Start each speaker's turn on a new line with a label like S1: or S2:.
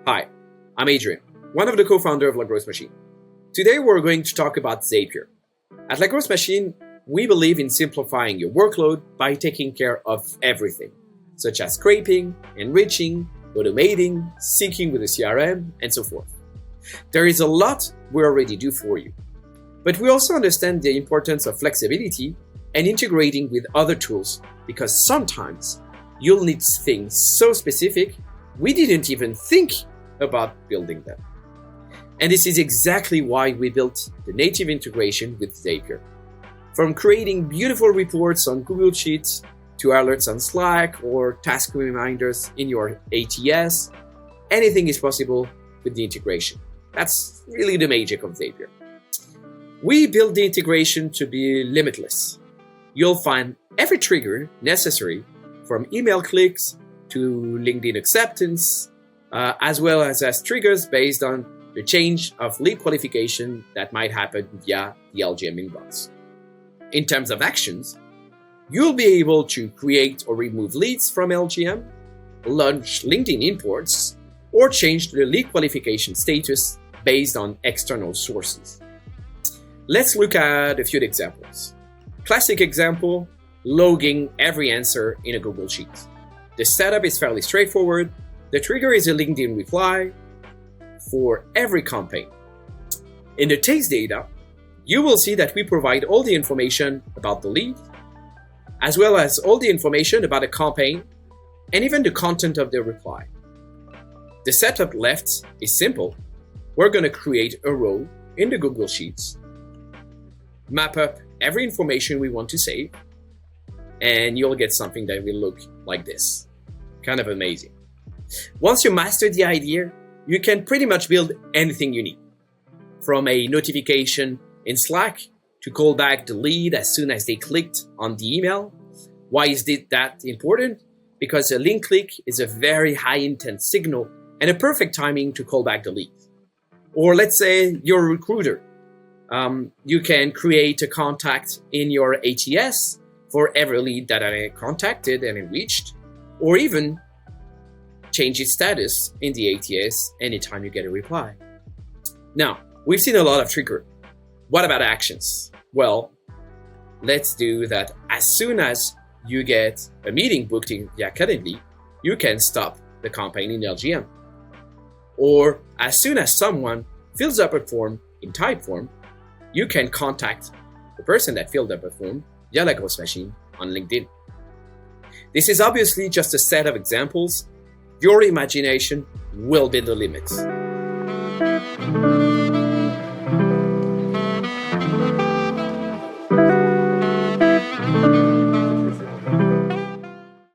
S1: Hi, I'm Adrian, one of the co-founders of lagrowthmachine. Today we're going to talk about Zapier. At lagrowthmachine, we believe in simplifying your workload by taking care of everything, such as scraping, enriching, automating, syncing with the CRM, and so forth. There is a lot we already do for you, but we also understand the importance of flexibility and integrating with other tools because sometimes you'll need things so specific we didn't even think about building them. And this is exactly why we built the native integration with Zapier. From creating beautiful reports on Google Sheets to alerts on Slack or task reminders in your ATS, anything is possible with the integration. That's really the magic of Zapier. We built the integration to be limitless. You'll find every trigger necessary from email clicks to LinkedIn acceptance, as well as triggers based on the change of lead qualification that might happen via the LGM inbox. In terms of actions, you'll be able to create or remove leads from LGM, launch LinkedIn imports, or change the lead qualification status based on external sources. Let's look at a few examples. Classic example, logging every answer in a Google Sheet. The setup is fairly straightforward. The trigger is a LinkedIn reply for every campaign. In the text data, you will see that we provide all the information about the lead, as well as all the information about the campaign, and even the content of the reply. The setup left is simple. We're going to create a row in the Google Sheets, map up every information we want to save, and you'll get something that will look like this. Kind of amazing. Once you master the idea, you can pretty much build anything you need. From a notification in Slack to call back the lead as soon as they clicked on the email. Why is that important? Because a link click is a very high intent signal and a perfect timing to call back the lead. Or let's say you're a recruiter. You can create a contact in your ATS for every lead that I contacted and reached, or even change its status in the ATS anytime you get a reply. Now, we've seen a lot of trigger. What about actions? Well, let's do that. As soon as you get a meeting booked in the academy, you can stop the campaign in LGM. Or as soon as someone fills up a form in Typeform, you can contact the person that filled up a form via lagrowthmachine on LinkedIn. This is obviously just a set of examples. Your imagination will be the limit.